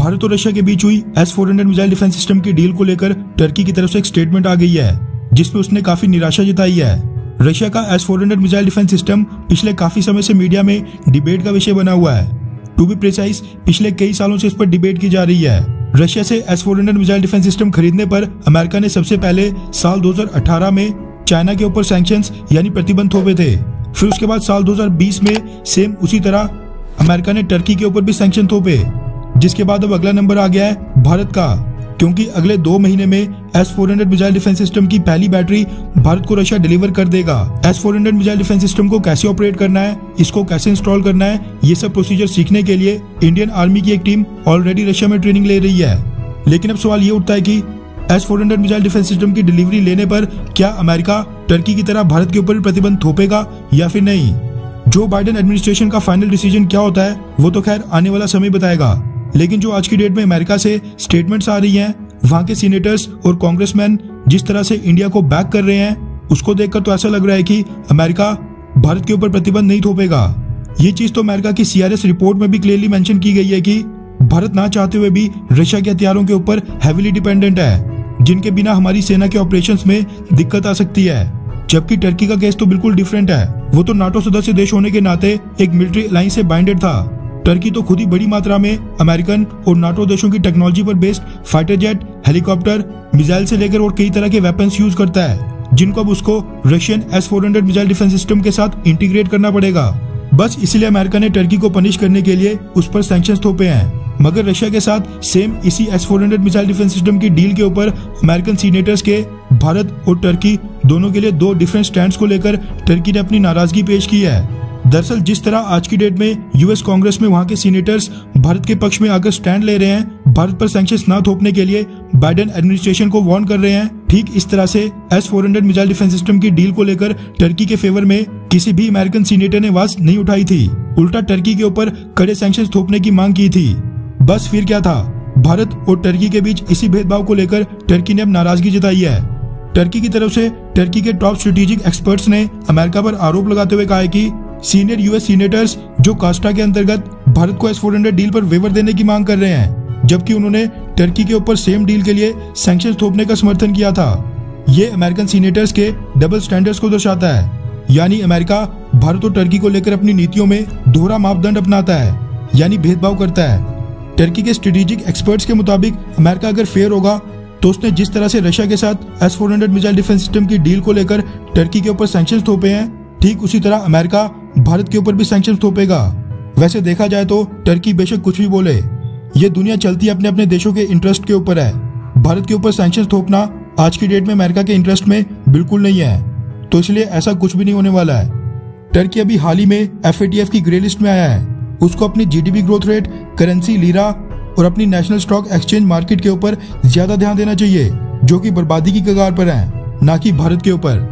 भारत और रशिया के बीच हुई S-400 मिसाइल डिफेंस सिस्टम की डील को लेकर टर्की की तरफ से एक स्टेटमेंट आ गई है, जिसमें उसने काफी निराशा जताई है। रशिया का S-400 मिसाइल डिफेंस सिस्टम पिछले काफी समय से मीडिया में डिबेट का विषय बना हुआ है। टू बी प्रिसाइज, पिछले कई सालों से इस पर डिबेट की जा रही है। रशिया से S-400 मिसाइल डिफेंस सिस्टम खरीदने पर अमेरिका ने सबसे पहले साल 2018 में चाइना के ऊपर सैंक्शंस यानी प्रतिबंध थोपे थे। फिर उसके बाद साल 2020 में सेम उसी तरह अमेरिका ने टर्की के ऊपर भी सैंक्शन थोपे, जिसके बाद अब अगला नंबर आ गया है भारत का, क्योंकि अगले 2 महीने में S-400 मिसाइल डिफेंस सिस्टम की पहली बैटरी भारत को रशिया डिलीवर कर देगा। S-400 मिसाइल डिफेंस सिस्टम को कैसे ऑपरेट करना है, इसको कैसे इंस्टॉल करना है, ये सब प्रोसीजर सीखने के लिए इंडियन आर्मी की एक टीम ऑलरेडी रशिया में ट्रेनिंग ले रही है। लेकिन अब सवाल ये उठता है कि S-400 मिसाइल डिफेंस सिस्टम की डिलीवरी लेने पर क्या अमेरिका टर्की की तरह भारत के ऊपर प्रतिबंध थोपेगा या फिर नहीं। जो बाइडेन एडमिनिस्ट्रेशन का फाइनल डिसीजन क्या होता है वो तो खैर आने वाला समय बताएगा, लेकिन जो आज की डेट में अमेरिका से स्टेटमेंट्स आ रही हैं, वहां के सीनेटर्स और कांग्रेसमैन जिस तरह से इंडिया को बैक कर रहे हैं, उसको देखकर तो ऐसा लग रहा है कि अमेरिका भारत के ऊपर प्रतिबंध नहीं थोपेगा। ये चीज तो अमेरिका की CRS रिपोर्ट में भी क्लियरली मेंशन की गई है कि भारत ना चाहते हुए भी रशिया के हथियारों के ऊपर हैविली डिपेंडेंट है, जिनके बिना हमारी सेना के ऑपरेशंस में दिक्कत आ सकती है। जबकि टर्की का केस तो बिल्कुल डिफरेंट है। वो तो नाटो सदस्य देश होने के नाते एक मिलिट्री अलायंस से बाइंडेड था। टर्की तो खुद ही बड़ी मात्रा में अमेरिकन और नाटो देशों की टेक्नोलॉजी पर based fighter jet, helicopter, missile से लेकर और कई तरह के वेपन्स यूज करता है, जिनको अब उसको Russian S-400 missile defence system के साथ इंटीग्रेट करना पड़ेगा। बस इसलिए अमेरिका ने टर्की को पनिश करने के लिए उस पर सैंक्शंस थोपे हैं। मगर रशिया के साथ सेम इसी S-400 मिसाइल डिफेंस सिस्टम की डील के ऊपर अमेरिकन सीनेटर्स के भारत और टर्की दोनों के लिए 2 डिफरेंट स्टैंड्स को लेकर टर्की ने अपनी नाराजगी पेश की है। दरअसल जिस तरह आज की डेट में US कांग्रेस में वहां के सीनेटर्स भारत के पक्ष में आकर स्टैंड ले रहे हैं, भारत पर सैंक्शंस ना थोपने के लिए बाइडेन एडमिनिस्ट्रेशन को वार्न कर रहे हैं, ठीक इस तरह से S-400 मिसाइल डिफेंस सिस्टम की डील को लेकर टर्की के फेवर में किसी भी अमेरिकन सीनेटर ने आवाज नहीं उठाई थी। उल्टा टर्की के ऊपर कड़े सैंक्शंस थोपने की मांग की थी। बस फिर क्या था, भारत और टर्की के बीच इसी भेदभाव को लेकर टर्की ने अब नाराजगी जताई है। टर्की की तरफ से टर्की के टॉप स्ट्रेटेजिक एक्सपर्ट्स ने अमेरिका पर आरोप लगाते हुए कहा है कि सीनियर US सीनेटर्स जो कास्टा के अंतर्गत भारत को S-400 डील पर वेवर देने की मांग कर रहे हैं, जबकि उन्होंने टर्की के ऊपर सेम डील के लिए सैंक्शंस थोपने का समर्थन किया था। ये अमेरिकन सीनेटर्स के डबल स्टैंडर्ड्स को दर्शाता है, यानी अमेरिका भारत और टर्की को लेकर अपनी नीतियों में दोहरा मापदंड अपनाता है, यानी भेदभाव करता है। टर्की के स्ट्रेटेजिक एक्सपर्ट्स के मुताबिक अमेरिका अगर फेयर होगा तो उसने जिस तरह से रशिया के साथ S-400 मिसाइल डिफेंस सिस्टम की डील को लेकर टर्की के ऊपर सैंक्शंस थोपे हैं, ठीक उसी तरह अमेरिका भारत के ऊपर भी सैंक्शंस थोपेगा। वैसे देखा जाए तो टर्की बेशक कुछ भी बोले, ये दुनिया चलती अपने अपने देशों के इंटरेस्ट के ऊपर है। भारत के ऊपर सैंक्शंस थोपना आज की डेट में अमेरिका के इंटरेस्ट में बिल्कुल नहीं है, तो इसलिए ऐसा कुछ भी नहीं होने वाला है। टर्की अभी हाल ही में FATF की ग्रे लिस्ट में आया है। उसको अपनी GDP growth rate, currency lira और अपनी नेशनल स्टॉक एक्सचेंज मार्केट के ऊपर ज्यादा ध्यान देना चाहिए, जो कि बर्बादी की कगार पर है, ना कि भारत के ऊपर।